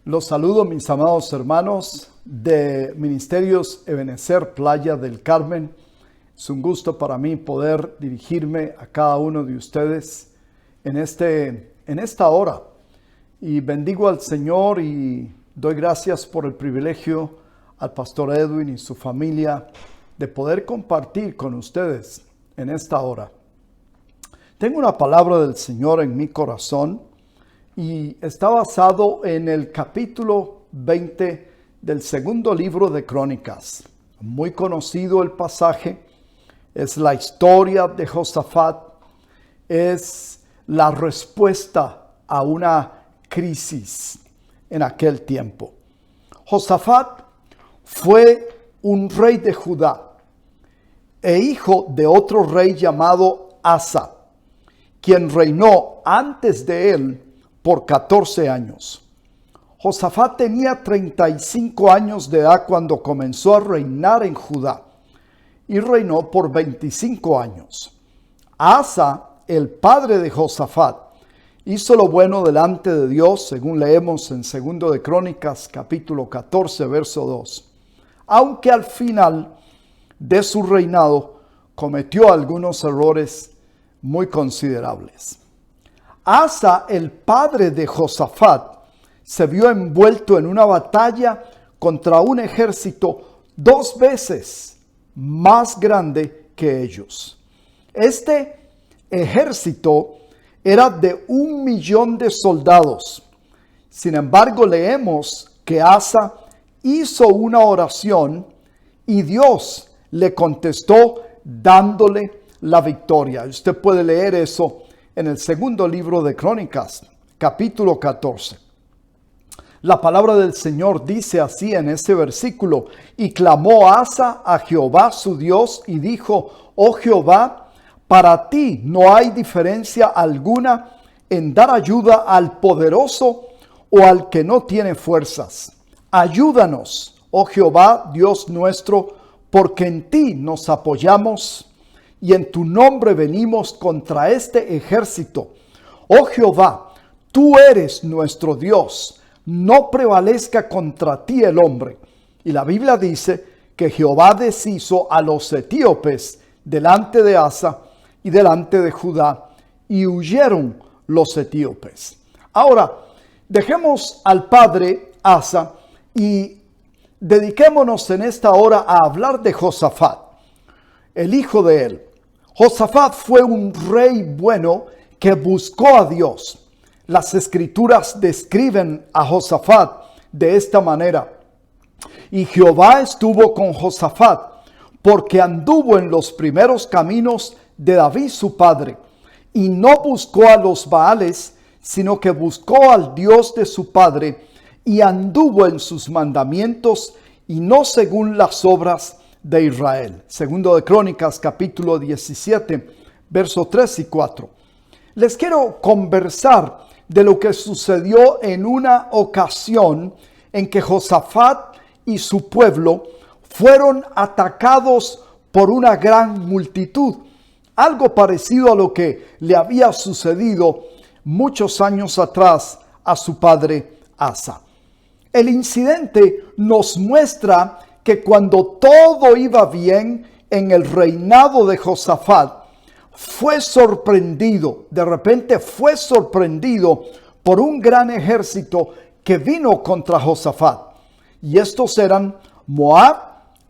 Los saludo, mis amados hermanos de Ministerios Ebenecer Playa del Carmen. Es un gusto para mí poder dirigirme a cada uno de ustedes en esta hora. Y bendigo al Señor y doy gracias por el privilegio al pastor Edwin y su familia de poder compartir con ustedes en esta hora. Tengo una palabra del Señor en mi corazón y está basado en el capítulo 20 del segundo libro de Crónicas. Muy conocido el pasaje, es la historia de Josafat, es la respuesta a una crisis en aquel tiempo. Josafat fue un rey de Judá e hijo de otro rey llamado Asa, quien reinó antes de él por 14 años. Josafat tenía 35 años de edad cuando comenzó a reinar en Judá y reinó por 25 años. Asa, el padre de Josafat, hizo lo bueno delante de Dios, según leemos en 2 de Crónicas, capítulo 14, verso 2. Aunque al final de su reinado cometió algunos errores muy considerables. Asa, el padre de Josafat, se vio envuelto en una batalla contra un ejército 2 veces más grande que ellos. Este ejército era de 1 millón de soldados. Sin embargo, leemos que Asa hizo una oración y Dios le contestó dándole la victoria. Usted puede leer eso en el segundo libro de Crónicas, capítulo 14. La palabra del Señor dice así en este versículo: y clamó Asa a Jehová su Dios y dijo: oh Jehová, para ti no hay diferencia alguna en dar ayuda al poderoso o al que no tiene fuerzas. Ayúdanos, oh Jehová, Dios nuestro, porque en ti nos apoyamos y en tu nombre venimos contra este ejército. Oh Jehová, tú eres nuestro Dios, no prevalezca contra ti el hombre. Y la Biblia dice que Jehová deshizo a los etíopes delante de Asa y delante de Judá, y huyeron los etíopes. Ahora, dejemos al padre Asa y dediquémonos en esta hora a hablar de Josafat, el hijo de él. Josafat fue un rey bueno que buscó a Dios. Las escrituras describen a Josafat de esta manera: y Jehová estuvo con Josafat, porque anduvo en los primeros caminos de David su padre, y no buscó a los Baales, sino que buscó al Dios de su padre, y anduvo en sus mandamientos, y no según las obras de Israel. Segundo de Crónicas, capítulo 17, versos 3 y 4. Les quiero conversar de lo que sucedió en una ocasión en que Josafat y su pueblo fueron atacados por una gran multitud. Algo parecido a lo que le había sucedido muchos años atrás a su padre Asa. El incidente nos muestra que cuando todo iba bien en el reinado de Josafat, de repente fue sorprendido por un gran ejército que vino contra Josafat. Y estos eran Moab,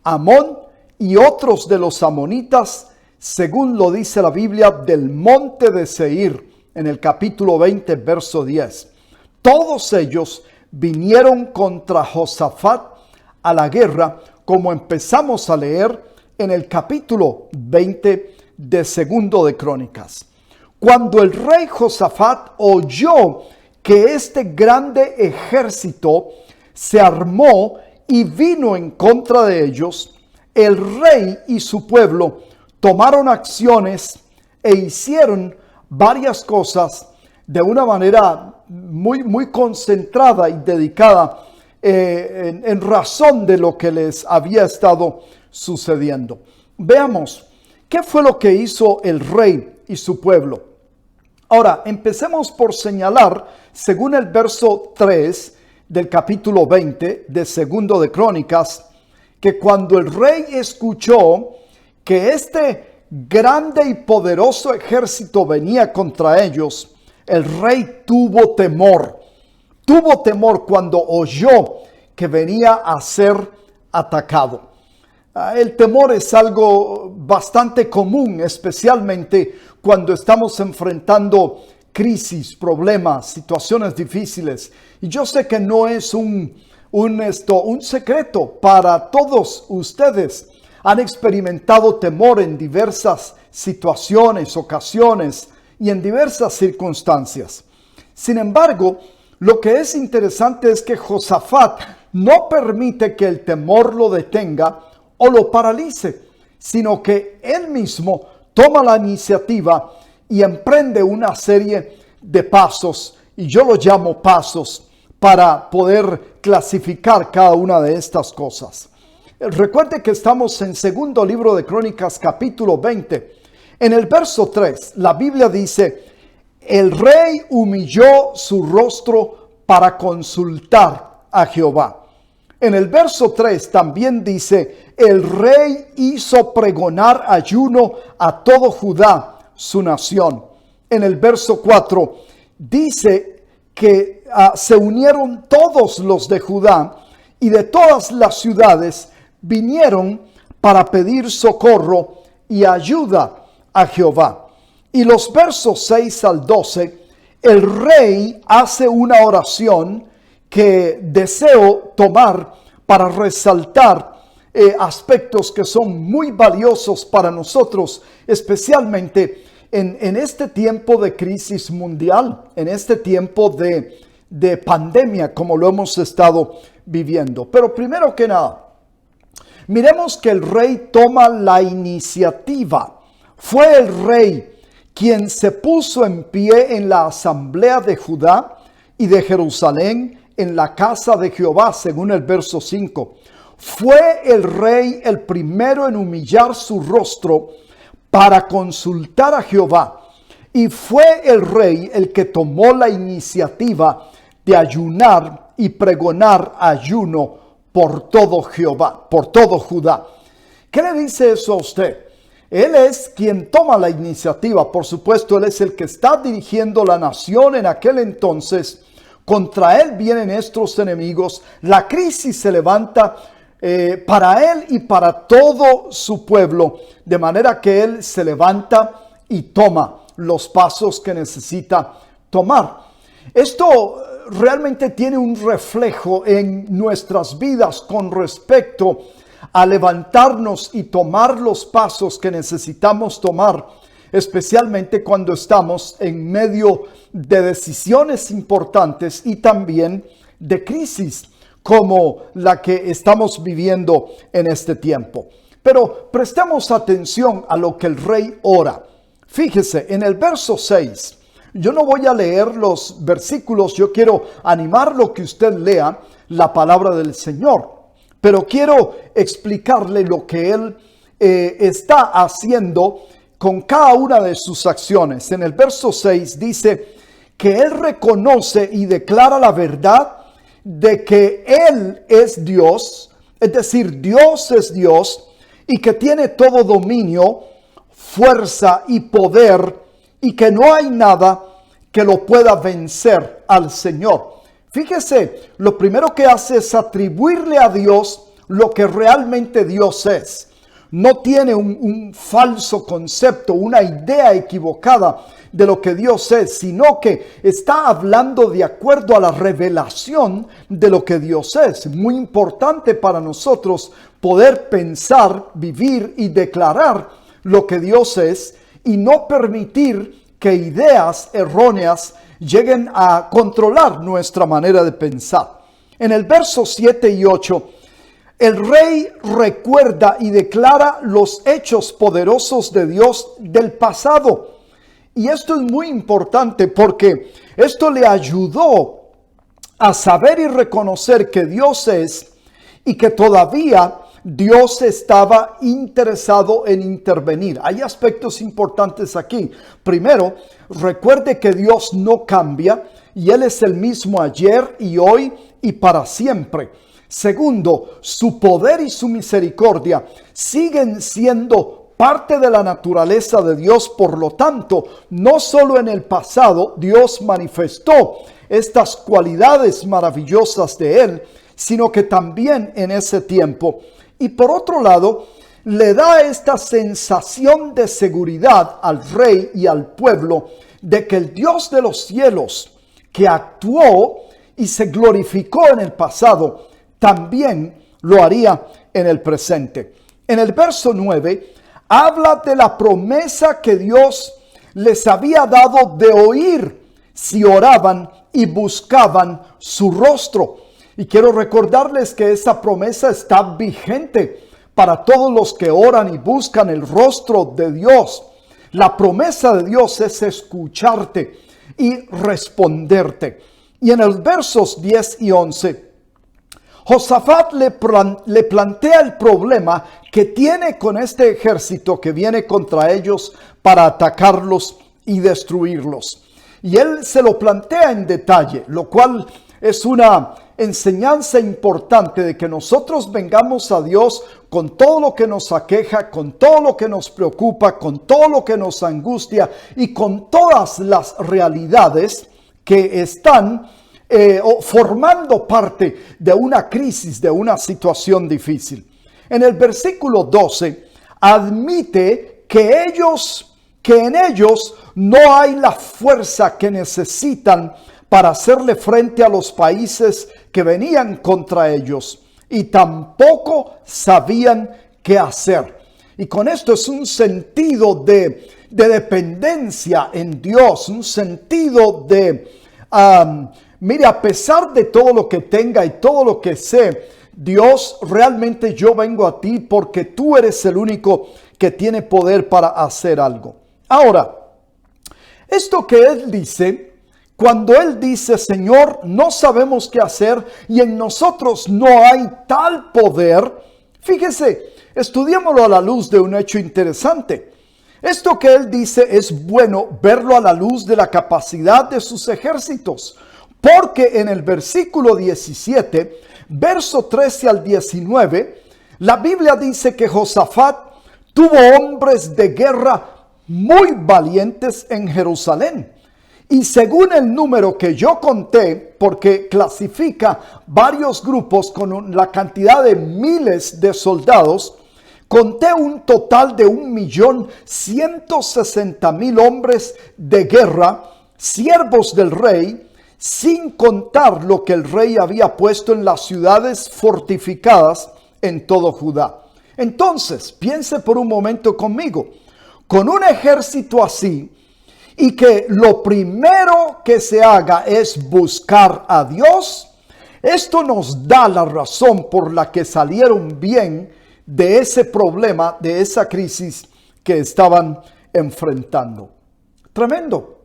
Amón y otros de los amonitas, según lo dice la Biblia, del monte de Seir, en el capítulo 20, verso 10. Todos ellos vinieron contra Josafat a la guerra, como empezamos a leer en el capítulo 20 de segundo de Crónicas. Cuando el rey Josafat oyó que este grande ejército se armó y vino en contra de ellos, el rey y su pueblo tomaron acciones e hicieron varias cosas de una manera muy concentrada y dedicada en razón de lo que les había estado sucediendo. Veamos, ¿qué fue lo que hizo el rey y su pueblo? Ahora, empecemos por señalar, según el verso 3 del capítulo 20 de Segundo de Crónicas, que cuando el rey escuchó que este grande y poderoso ejército venía contra ellos, el rey tuvo temor. Tuvo temor cuando oyó que venía a ser atacado. El temor es algo bastante común, especialmente cuando estamos enfrentando crisis, problemas, situaciones difíciles. Y yo sé que no es un secreto para todos ustedes. Han experimentado temor en diversas situaciones, ocasiones y en diversas circunstancias. Sin embargo, lo que es interesante es que Josafat no permite que el temor lo detenga o lo paralice, sino que él mismo toma la iniciativa y emprende una serie de pasos, y yo lo llamo pasos, para poder clasificar cada una de estas cosas. Recuerde que estamos en segundo libro de Crónicas, capítulo 20. En el verso 3, la Biblia dice: el rey humilló su rostro para consultar a Jehová. En el verso 3 también dice: el rey hizo pregonar ayuno a todo Judá, su nación. En el verso 4 dice que se unieron todos los de Judá y de todas las ciudades vinieron para pedir socorro y ayuda a Jehová. Y los versos 6 al 12, el rey hace una oración que deseo tomar para resaltar aspectos que son muy valiosos para nosotros, especialmente en este tiempo de crisis mundial, en este tiempo de pandemia como lo hemos estado viviendo. Pero primero que nada, miremos que el rey toma la iniciativa. Fue el rey quien se puso en pie en la asamblea de Judá y de Jerusalén en la casa de Jehová, según el verso 5. Fue el rey el primero en humillar su rostro para consultar a Jehová. Y fue el rey el que tomó la iniciativa de ayunar y pregonar ayuno por todo Jehová, por todo Judá. ¿Qué le dice eso a usted? Él es quien toma la iniciativa. Por supuesto, él es el que está dirigiendo la nación en aquel entonces. Contra él vienen estos enemigos. La crisis se levanta para él y para todo su pueblo. De manera que él se levanta y toma los pasos que necesita tomar. Esto realmente tiene un reflejo en nuestras vidas con respecto a levantarnos y tomar los pasos que necesitamos tomar, especialmente cuando estamos en medio de decisiones importantes y también de crisis como la que estamos viviendo en este tiempo. Pero prestemos atención a lo que el rey ora. Fíjese, en el verso 6, yo no voy a leer los versículos, yo quiero animarlo que usted lea la palabra del Señor. Pero quiero explicarle lo que él está haciendo con cada una de sus acciones. En el verso 6 dice que él reconoce y declara la verdad de que él es Dios, es decir, Dios es Dios y que tiene todo dominio, fuerza y poder y que no hay nada que lo pueda vencer al Señor. Fíjese, lo primero que hace es atribuirle a Dios lo que realmente Dios es. No tiene un falso concepto, una idea equivocada de lo que Dios es, sino que está hablando de acuerdo a la revelación de lo que Dios es. Muy importante para nosotros poder pensar, vivir y declarar lo que Dios es y no permitir que ideas erróneas lleguen a controlar nuestra manera de pensar. En el verso 7 y 8, el rey recuerda y declara los hechos poderosos de Dios del pasado. Y esto es muy importante porque esto le ayudó a saber y reconocer que Dios es y que todavía Dios estaba interesado en intervenir. Hay aspectos importantes aquí. Primero, recuerde que Dios no cambia y Él es el mismo ayer y hoy y para siempre. Segundo, su poder y su misericordia siguen siendo parte de la naturaleza de Dios. Por lo tanto, no solo en el pasado Dios manifestó estas cualidades maravillosas de Él, sino que también en ese tiempo. Y por otro lado, le da esta sensación de seguridad al rey y al pueblo de que el Dios de los cielos, que actuó y se glorificó en el pasado, también lo haría en el presente. En el verso 9, habla de la promesa que Dios les había dado de oír si oraban y buscaban su rostro. Y quiero recordarles que esa promesa está vigente para todos los que oran y buscan el rostro de Dios. La promesa de Dios es escucharte y responderte. Y en los versos 10 y 11, Josafat le plantea el problema que tiene con este ejército que viene contra ellos para atacarlos y destruirlos. Y él se lo plantea en detalle, lo cual es una enseñanza importante de que nosotros vengamos a Dios con todo lo que nos aqueja, con todo lo que nos preocupa, con todo lo que nos angustia y con todas las realidades que están formando parte de una crisis, de una situación difícil. En el versículo 12 admite que en ellos no hay la fuerza que necesitan para hacerle frente a los países que venían contra ellos, y tampoco sabían qué hacer. Y con esto es un sentido de dependencia en Dios, un sentido de, mire, a pesar de todo lo que tenga y todo lo que sé, Dios, realmente yo vengo a ti porque tú eres el único que tiene poder para hacer algo. Ahora, esto que él dice, cuando él dice, Señor, no sabemos qué hacer y en nosotros no hay tal poder, fíjese, estudiémoslo a la luz de un hecho interesante. Esto que él dice es bueno verlo a la luz de la capacidad de sus ejércitos, porque en el versículo 17, verso 13 al 19, la Biblia dice que Josafat tuvo hombres de guerra muy valientes en Jerusalén. Y según el número que yo conté, porque clasifica varios grupos con la cantidad de miles de soldados, conté un total de 1.160.000 hombres de guerra, siervos del rey, sin contar lo que el rey había puesto en las ciudades fortificadas en todo Judá. Entonces, piense por un momento conmigo, con un ejército así, y que lo primero que se haga es buscar a Dios, esto nos da la razón por la que salieron bien de ese problema, de esa crisis que estaban enfrentando. Tremendo.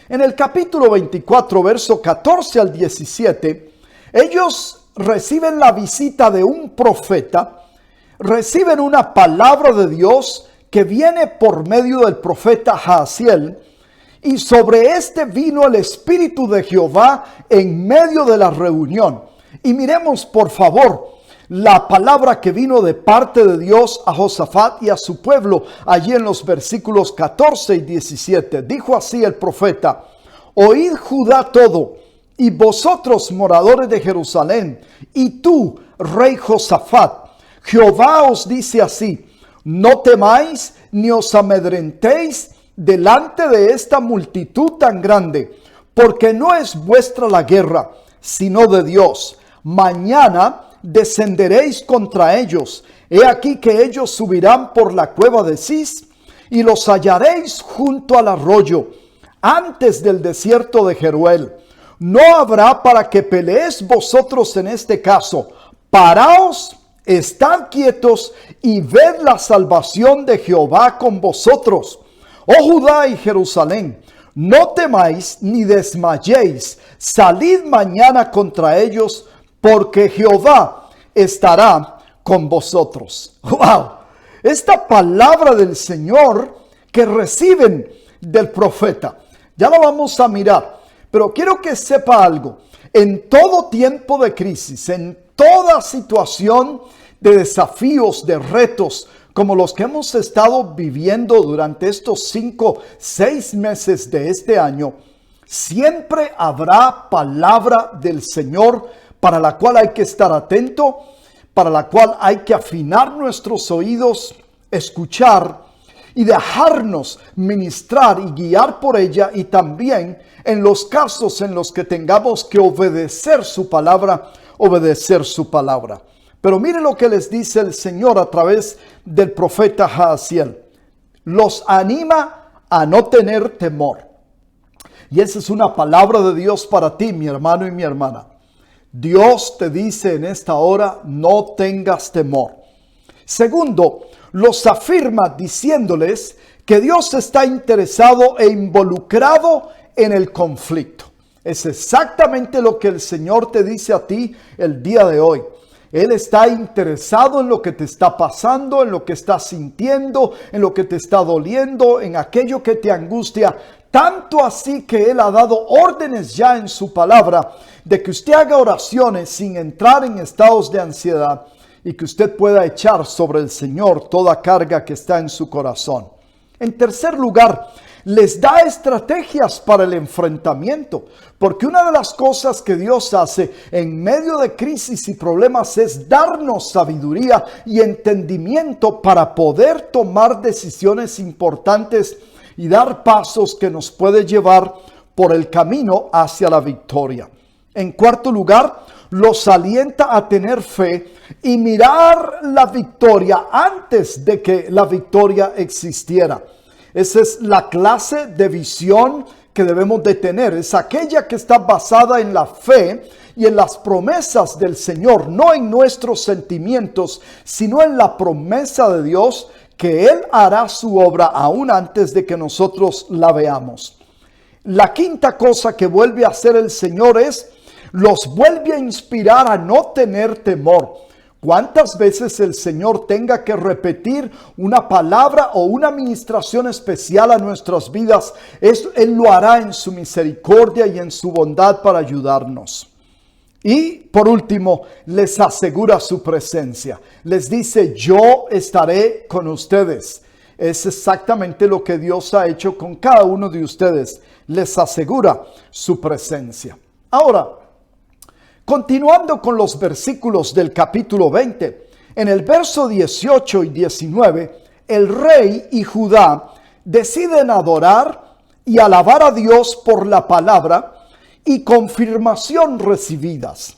En el capítulo 24, verso 14 al 17, ellos reciben la visita de un profeta, reciben una palabra de Dios que viene por medio del profeta Jaasiel, y sobre este vino el Espíritu de Jehová en medio de la reunión. Y miremos por favor la palabra que vino de parte de Dios a Josafat y a su pueblo allí en los versículos 14 y 17. Dijo así el profeta: oíd Judá todo, y vosotros moradores de Jerusalén, y tú, rey Josafat, Jehová os dice así: no temáis ni os amedrentéis delante de esta multitud tan grande, porque no es vuestra la guerra, sino de Dios. Mañana descenderéis contra ellos. He aquí que ellos subirán por la cueva de Cis, y los hallaréis junto al arroyo, antes del desierto de Jeruel. No habrá para que peleéis vosotros en este caso. Paraos, estad quietos y ved la salvación de Jehová con vosotros. Oh Judá y Jerusalén, no temáis ni desmayéis. Salid mañana contra ellos, porque Jehová estará con vosotros. ¡Wow! Esta palabra del Señor que reciben del profeta, ya la vamos a mirar, pero quiero que sepa algo. En todo tiempo de crisis, en toda situación de desafíos, de retos, como los que hemos estado viviendo durante estos 5-6 meses de este año, siempre habrá palabra del Señor para la cual hay que estar atento, para la cual hay que afinar nuestros oídos, escuchar y dejarnos ministrar y guiar por ella, y también en los casos en los que tengamos que obedecer su palabra. Pero mire lo que les dice el Señor a través del profeta Jaasiel. Los anima a no tener temor. Y esa es una palabra de Dios para ti, mi hermano y mi hermana. Dios te dice en esta hora, no tengas temor. Segundo, los afirma diciéndoles que Dios está interesado e involucrado en el conflicto. Es exactamente lo que el Señor te dice a ti el día de hoy. Él está interesado en lo que te está pasando, en lo que estás sintiendo, en lo que te está doliendo, en aquello que te angustia. Tanto así que Él ha dado órdenes ya en su palabra de que usted haga oraciones sin entrar en estados de ansiedad y que usted pueda echar sobre el Señor toda carga que está en su corazón. En tercer lugar, les da estrategias para el enfrentamiento, porque una de las cosas que Dios hace en medio de crisis y problemas es darnos sabiduría y entendimiento para poder tomar decisiones importantes y dar pasos que nos puede llevar por el camino hacia la victoria. En cuarto lugar, los alienta a tener fe y mirar la victoria antes de que la victoria existiera. Esa es la clase de visión que debemos de tener. Es aquella que está basada en la fe y en las promesas del Señor, no en nuestros sentimientos, sino en la promesa de Dios que Él hará su obra aún antes de que nosotros la veamos. La quinta cosa que vuelve a hacer el Señor es, los vuelve a inspirar a no tener temor. ¿Cuántas veces el Señor tenga que repetir una palabra o una administración especial a nuestras vidas? Él lo hará en su misericordia y en su bondad para ayudarnos. Y por último, les asegura su presencia. Les dice, yo estaré con ustedes. Es exactamente lo que Dios ha hecho con cada uno de ustedes. Les asegura su presencia. Ahora, continuando con los versículos del capítulo 20, en el verso 18 y 19, el rey y Judá deciden adorar y alabar a Dios por la palabra y confirmación recibidas.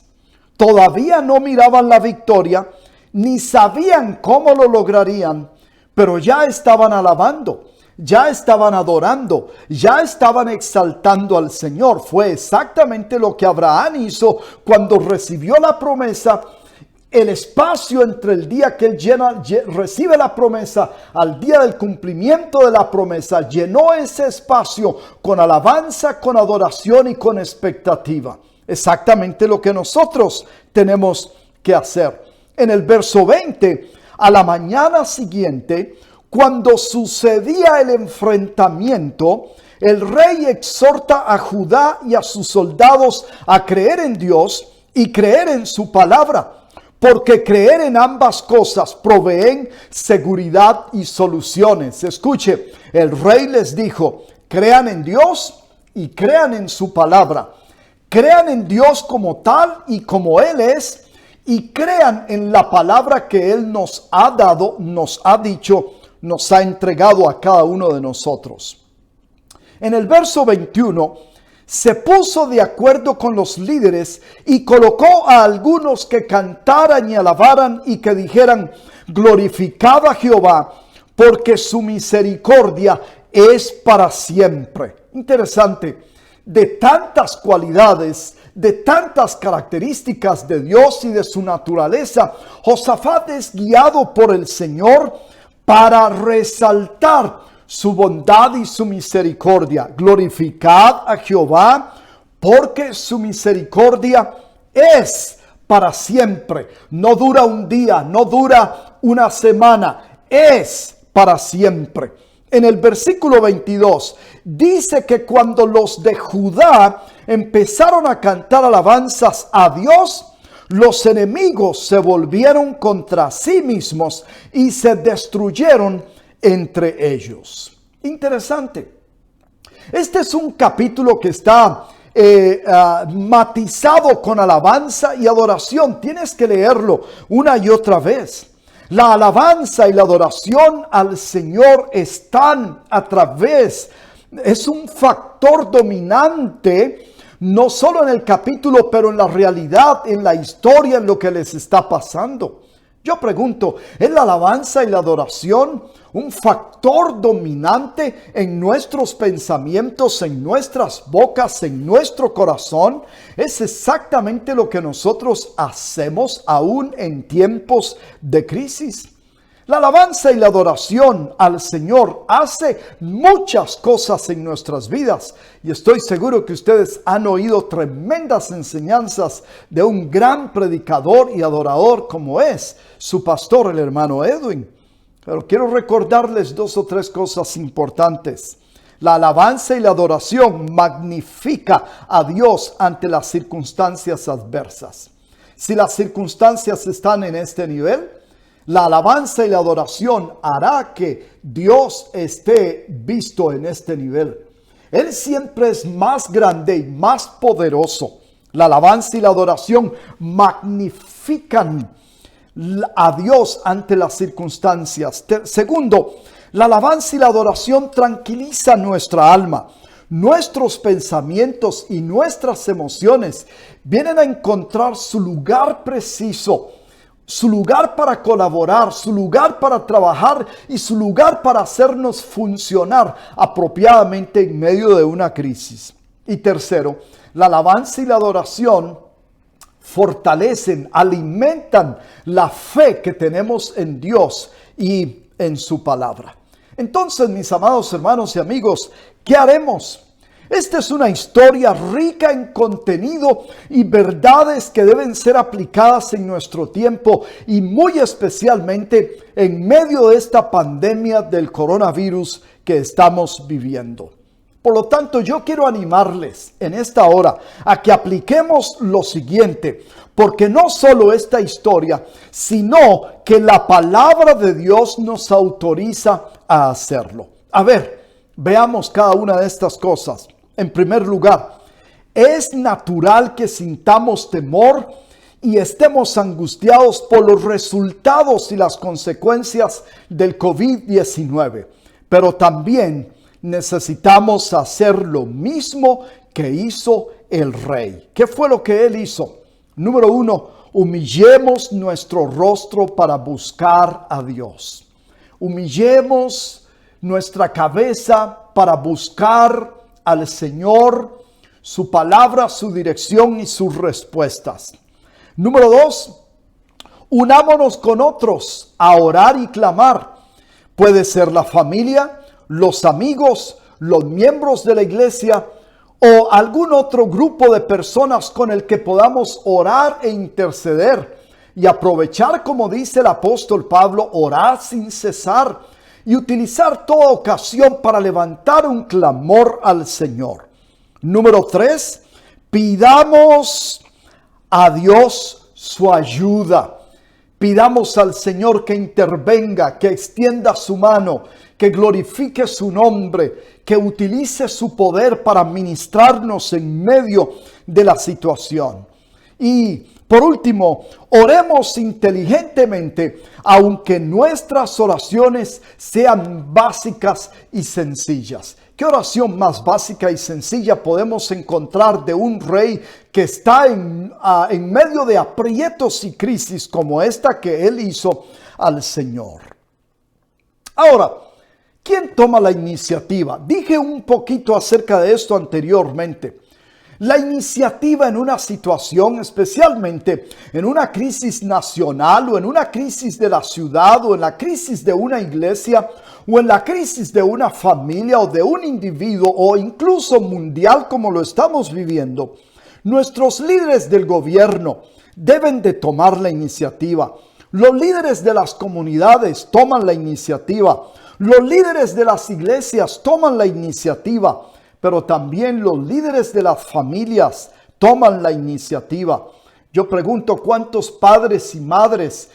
Todavía no miraban la victoria, ni sabían cómo lo lograrían, pero ya estaban alabando. Ya estaban adorando, ya estaban exaltando al Señor. Fue exactamente lo que Abraham hizo cuando recibió la promesa. El espacio entre el día que él recibe la promesa al día del cumplimiento de la promesa, llenó ese espacio con alabanza, con adoración y con expectativa. Exactamente lo que nosotros tenemos que hacer. En el verso 20, a la mañana siguiente, cuando sucedía el enfrentamiento, el rey exhorta a Judá y a sus soldados a creer en Dios y creer en su palabra, porque creer en ambas cosas proveen seguridad y soluciones. Escuche, el rey les dijo, crean en Dios y crean en su palabra. Crean en Dios como tal y como Él es, y crean en la palabra que Él nos ha dado, nos ha dicho, nos ha entregado a cada uno de nosotros. En el verso 21, se puso de acuerdo con los líderes y colocó a algunos que cantaran y alabaran y que dijeran, glorificad a Jehová, porque su misericordia es para siempre. Interesante, de tantas cualidades, de tantas características de Dios y de su naturaleza, Josafat es guiado por el Señor para resaltar su bondad y su misericordia. Glorificad a Jehová, porque su misericordia es para siempre. No dura un día, no dura una semana, es para siempre. En el versículo 22 dice que cuando los de Judá empezaron a cantar alabanzas a Dios, los enemigos se volvieron contra sí mismos y se destruyeron entre ellos. Interesante. Este es un capítulo que está matizado con alabanza y adoración. Tienes que leerlo una y otra vez. La alabanza y la adoración al Señor están a través, es un factor dominante, no solo en el capítulo, pero en la realidad, en la historia, en lo que les está pasando. Yo pregunto, ¿es la alabanza y la adoración un factor dominante en nuestros pensamientos, en nuestras bocas, en nuestro corazón? Es exactamente lo que nosotros hacemos aún en tiempos de crisis. La alabanza y la adoración al Señor hace muchas cosas en nuestras vidas. Y estoy seguro que ustedes han oído tremendas enseñanzas de un gran predicador y adorador como es su pastor, el hermano Edwin. Pero quiero recordarles 2 o 3 cosas importantes. La alabanza y la adoración magnifica a Dios ante las circunstancias adversas. Si las circunstancias están en este nivel, la alabanza y la adoración hará que Dios esté visto en este nivel. Él siempre es más grande y más poderoso. La alabanza y la adoración magnifican a Dios ante las circunstancias. Segundo, la alabanza y la adoración tranquilizan nuestra alma. Nuestros pensamientos y nuestras emociones vienen a encontrar su lugar preciso, su lugar para colaborar, su lugar para trabajar y su lugar para hacernos funcionar apropiadamente en medio de una crisis. Y tercero, la alabanza y la adoración fortalecen, alimentan la fe que tenemos en Dios y en su palabra. Entonces, mis amados hermanos y amigos, ¿qué haremos? Esta es una historia rica en contenido y verdades que deben ser aplicadas en nuestro tiempo y muy especialmente en medio de esta pandemia del coronavirus que estamos viviendo. Por lo tanto, yo quiero animarles en esta hora a que apliquemos lo siguiente, porque no solo esta historia, sino que la palabra de Dios nos autoriza a hacerlo. A ver, veamos cada una de estas cosas. En primer lugar, es natural que sintamos temor y estemos angustiados por los resultados y las consecuencias del COVID-19. Pero también necesitamos hacer lo mismo que hizo el rey. ¿Qué fue lo que él hizo? Número 1, humillemos nuestro rostro para buscar a Dios. Humillemos nuestra cabeza para buscar al Señor, su palabra, su dirección y sus respuestas. Número 2, unámonos con otros a orar y clamar. Puede ser la familia, los amigos, los miembros de la iglesia o algún otro grupo de personas con el que podamos orar e interceder y aprovechar, como dice el apóstol Pablo, orar sin cesar y utilizar toda ocasión para levantar un clamor al Señor. Número 3, pidamos a Dios su ayuda. Pidamos al Señor que intervenga, que extienda su mano, que glorifique su nombre, que utilice su poder para ministrarnos en medio de la situación. Y por último, oremos inteligentemente, aunque nuestras oraciones sean básicas y sencillas. ¿Qué oración más básica y sencilla podemos encontrar de un rey que está en medio de aprietos y crisis como esta que él hizo al Señor? Ahora, ¿quién toma la iniciativa? Dije un poquito acerca de esto anteriormente. La iniciativa en una situación, especialmente en una crisis nacional o en una crisis de la ciudad o en la crisis de una iglesia o en la crisis de una familia o de un individuo o incluso mundial como lo estamos viviendo, Nuestros líderes del gobierno deben de tomar la iniciativa. Los líderes de las comunidades toman la iniciativa. Los líderes de las iglesias toman la iniciativa. Pero también los líderes de las familias toman la iniciativa. Yo pregunto cuántos padres y madres,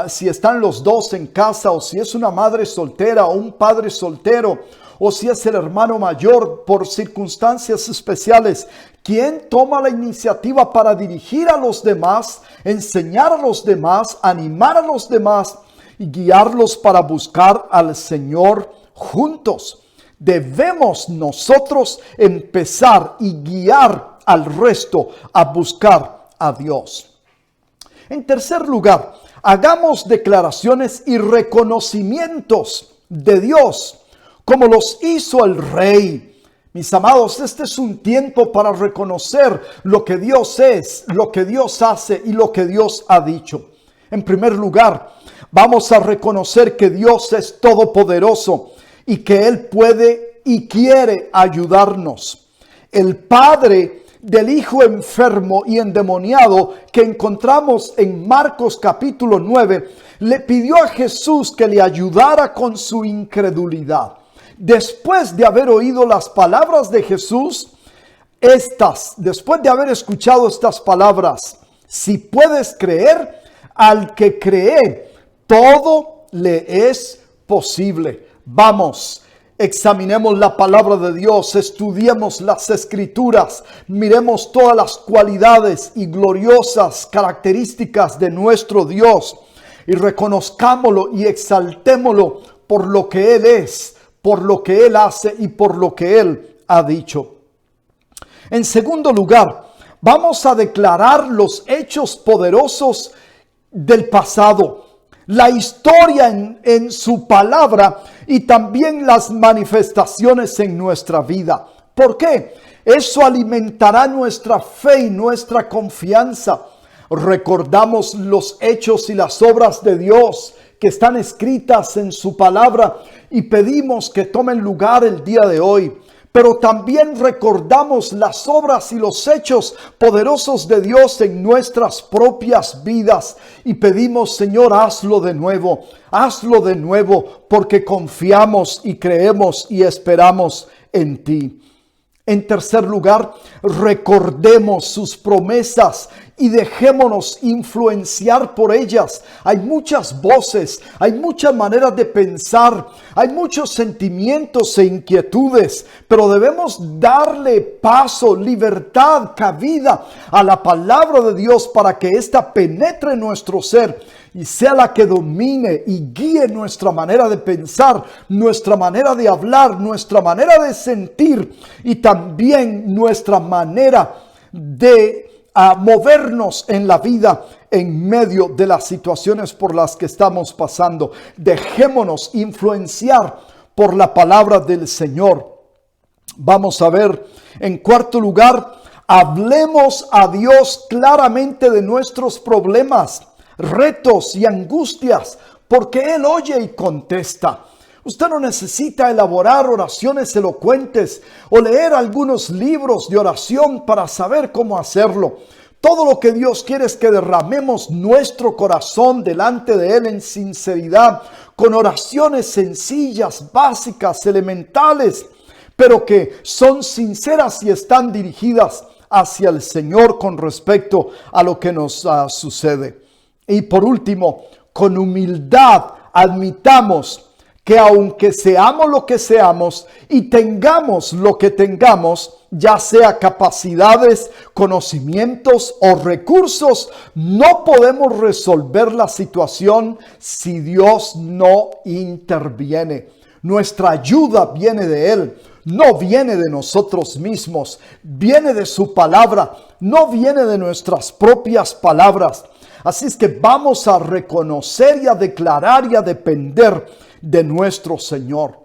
si están los dos en casa, o si es una madre soltera o un padre soltero, o si es el hermano mayor por circunstancias especiales, ¿quién toma la iniciativa para dirigir a los demás, enseñar a los demás, animar a los demás y guiarlos para buscar al Señor juntos? Debemos nosotros empezar y guiar al resto a buscar a Dios. En tercer lugar, hagamos declaraciones y reconocimientos de Dios, como los hizo el rey. Mis amados, este es un tiempo para reconocer lo que Dios es, lo que Dios hace y lo que Dios ha dicho. En primer lugar, vamos a reconocer que Dios es todopoderoso y que Él puede y quiere ayudarnos. El Padre del hijo enfermo y endemoniado que encontramos en Marcos capítulo 9, le pidió a Jesús que le ayudara con su incredulidad. Después de haber oído las palabras de Jesús, después de haber escuchado estas palabras, si puedes creer, al que cree, todo le es posible. Vamos. Examinemos la palabra de Dios, estudiemos las escrituras, miremos todas las cualidades y gloriosas características de nuestro Dios y reconozcámoslo y exaltémoslo por lo que Él es, por lo que Él hace y por lo que Él ha dicho. En segundo lugar, vamos a declarar los hechos poderosos del pasado. La historia en su palabra y también las manifestaciones en nuestra vida. ¿Por qué? Eso alimentará nuestra fe y nuestra confianza. Recordamos los hechos y las obras de Dios que están escritas en su palabra y pedimos que tomen lugar el día de hoy. Pero también recordamos las obras y los hechos poderosos de Dios en nuestras propias vidas. Y pedimos, Señor, hazlo de nuevo, porque confiamos y creemos y esperamos en ti. En tercer lugar, recordemos sus promesas y dejémonos influenciar por ellas. Hay muchas voces, hay muchas maneras de pensar, hay muchos sentimientos e inquietudes, pero debemos darle paso, libertad, cabida a la palabra de Dios para que ésta penetre en nuestro ser y sea la que domine y guíe nuestra manera de pensar, nuestra manera de hablar, nuestra manera de sentir y también nuestra manera de movernos en la vida en medio de las situaciones por las que estamos pasando. Dejémonos influenciar por la palabra del Señor. Vamos a ver, en cuarto lugar, hablemos a Dios claramente de nuestros problemas, retos y angustias, porque Él oye y contesta. Usted no necesita elaborar oraciones elocuentes o leer algunos libros de oración para saber cómo hacerlo. Todo lo que Dios quiere es que derramemos nuestro corazón delante de Él en sinceridad, con oraciones sencillas, básicas, elementales, pero que son sinceras y están dirigidas hacia el Señor con respecto a lo que nos sucede. Y por último, con humildad admitamos que aunque seamos lo que seamos y tengamos lo que tengamos, ya sea capacidades, conocimientos o recursos, no podemos resolver la situación si Dios no interviene. Nuestra ayuda viene de Él, no viene de nosotros mismos, viene de su palabra, no viene de nuestras propias palabras. Así es que vamos a reconocer y a declarar y a depender de nuestro Señor.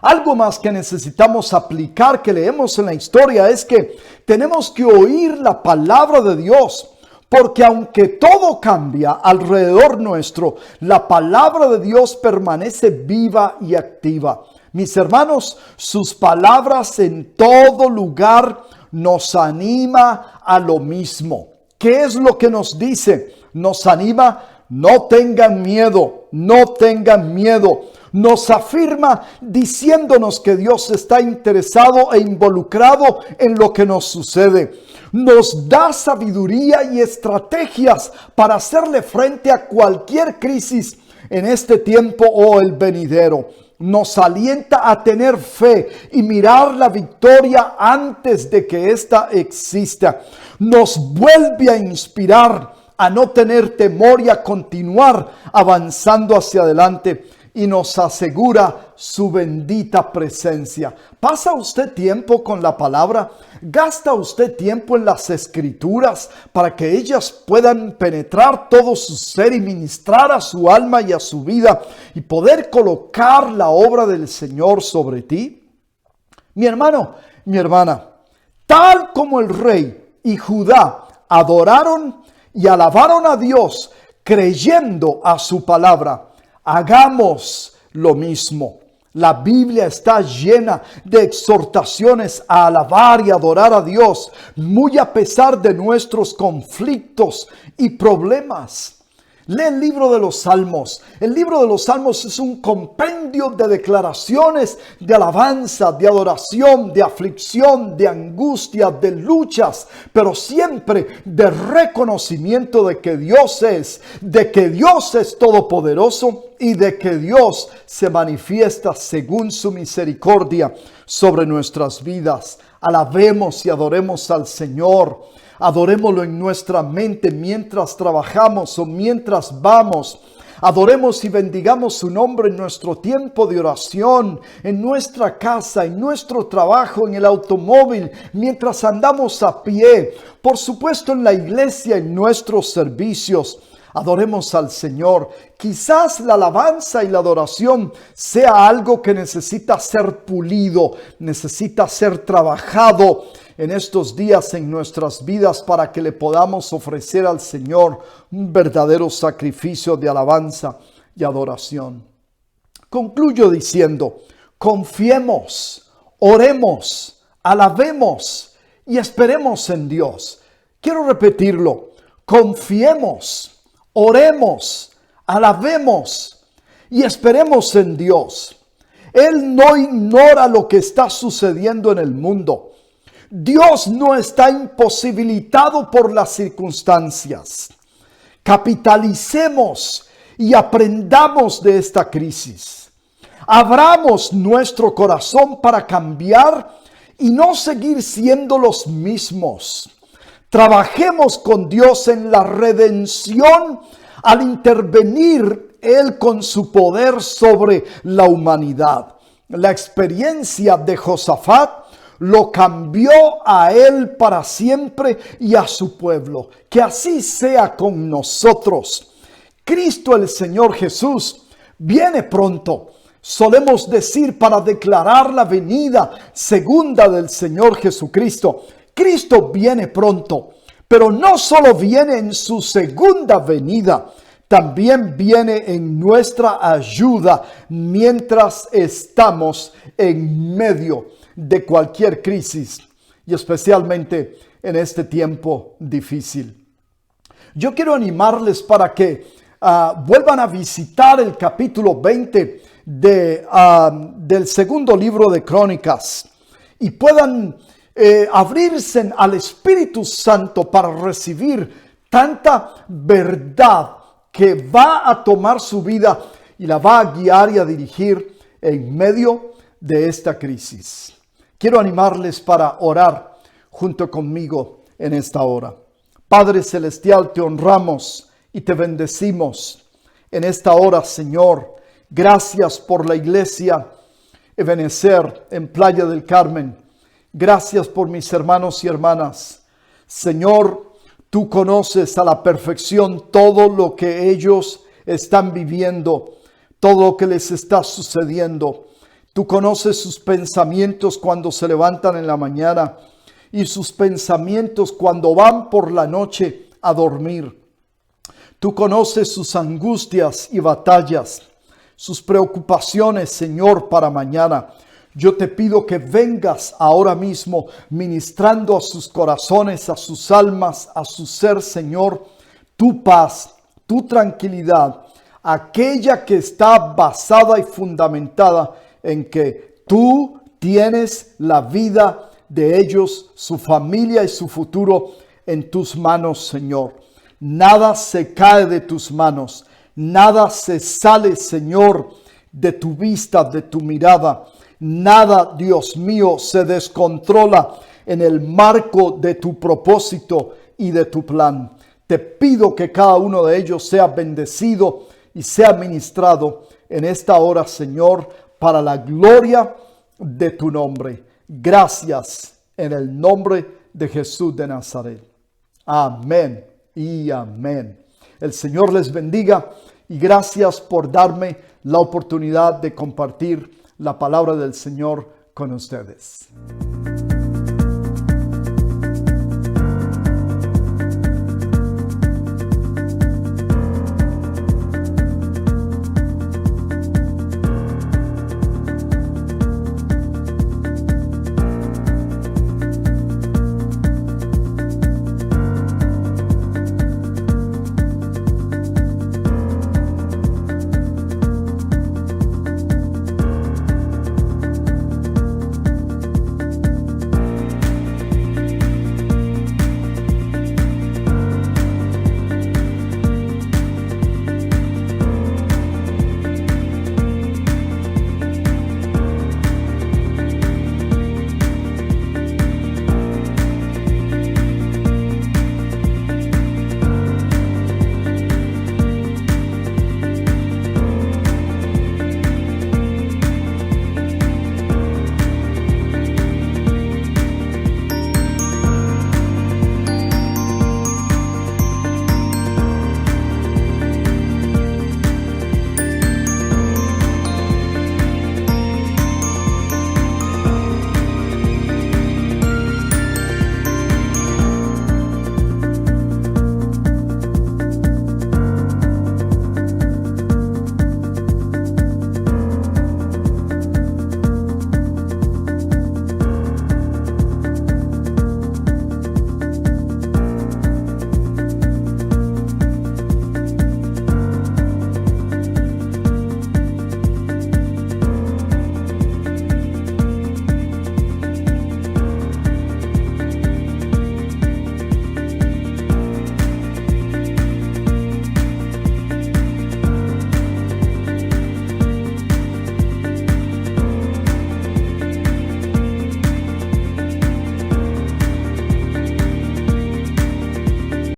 Algo más que necesitamos aplicar, que leemos en la historia, es que tenemos que oír la palabra de Dios, porque aunque todo cambia alrededor nuestro, la palabra de Dios permanece viva y activa. Mis hermanos, sus palabras en todo lugar nos anima a lo mismo. ¿Qué es lo que nos dice? Nos anima, no tengan miedo, no tengan miedo. Nos afirma diciéndonos que Dios está interesado e involucrado en lo que nos sucede. Nos da sabiduría y estrategias para hacerle frente a cualquier crisis en este tiempo o el venidero. Nos alienta a tener fe y mirar la victoria antes de que ésta exista. Nos vuelve a inspirar a no tener temor y a continuar avanzando hacia adelante. Y nos asegura su bendita presencia. ¿Pasa usted tiempo con la palabra? ¿Gasta usted tiempo en las escrituras para que ellas puedan penetrar todo su ser y ministrar a su alma y a su vida y poder colocar la obra del Señor sobre ti? Mi hermano, mi hermana, tal como el rey y Judá adoraron y alabaron a Dios creyendo a su palabra, hagamos lo mismo. La Biblia está llena de exhortaciones a alabar y adorar a Dios, muy a pesar de nuestros conflictos y problemas. Lee el libro de los Salmos. El libro de los Salmos es un compendio de declaraciones de alabanza, de adoración, de aflicción, de angustia, de luchas, pero siempre de reconocimiento de que Dios es todopoderoso y de que Dios se manifiesta según su misericordia sobre nuestras vidas. Alabemos y adoremos al Señor. Adorémoslo en nuestra mente mientras trabajamos o mientras vamos. Adoremos y bendigamos su nombre en nuestro tiempo de oración, en nuestra casa, en nuestro trabajo, en el automóvil, mientras andamos a pie. Por supuesto en la iglesia, en nuestros servicios. Adoremos al Señor. Quizás la alabanza y la adoración sea algo que necesita ser pulido, necesita ser trabajado en estos días en nuestras vidas para que le podamos ofrecer al Señor un verdadero sacrificio de alabanza y adoración. Concluyo diciendo, confiemos, oremos, alabemos y esperemos en Dios. Quiero repetirlo, confiemos, oremos, alabemos y esperemos en Dios. Él no ignora lo que está sucediendo en el mundo. Dios no está imposibilitado por las circunstancias. Capitalicemos y aprendamos de esta crisis. Abramos nuestro corazón para cambiar y no seguir siendo los mismos. Trabajemos con Dios en la redención al intervenir Él con su poder sobre la humanidad. La experiencia de Josafat lo cambió a él para siempre y a su pueblo. Que así sea con nosotros. Cristo el Señor Jesús viene pronto. Solemos decir para declarar la venida segunda del Señor Jesucristo. Cristo viene pronto, pero no solo viene en su segunda venida, también viene en nuestra ayuda mientras estamos en medio de cualquier crisis y especialmente en este tiempo difícil. Yo quiero animarles para que vuelvan a visitar el capítulo 20 del segundo libro de Crónicas y puedan abrirse al Espíritu Santo para recibir tanta verdad que va a tomar su vida y la va a guiar y a dirigir en medio de esta crisis. Quiero animarles para orar junto conmigo en esta hora. Padre Celestial, te honramos y te bendecimos en esta hora, Señor. Gracias por la iglesia Ebenecer en Playa del Carmen. Gracias por mis hermanos y hermanas. Señor, tú conoces a la perfección todo lo que ellos están viviendo, todo lo que les está sucediendo. Tú conoces sus pensamientos cuando se levantan en la mañana y sus pensamientos cuando van por la noche a dormir. Tú conoces sus angustias y batallas, sus preocupaciones, Señor, para mañana. Yo te pido que vengas ahora mismo ministrando a sus corazones, a sus almas, a su ser, Señor, tu paz, tu tranquilidad, aquella que está basada y fundamentada en que tú tienes la vida de ellos, su familia y su futuro en tus manos, Señor. Nada se cae de tus manos, nada se sale, Señor, de tu vista, de tu mirada. Nada, Dios mío, se descontrola en el marco de tu propósito y de tu plan. Te pido que cada uno de ellos sea bendecido y sea ministrado en esta hora, Señor, para la gloria de tu nombre. Gracias en el nombre de Jesús de Nazaret. Amén y amén. El Señor les bendiga y gracias por darme la oportunidad de compartir la palabra del Señor con ustedes.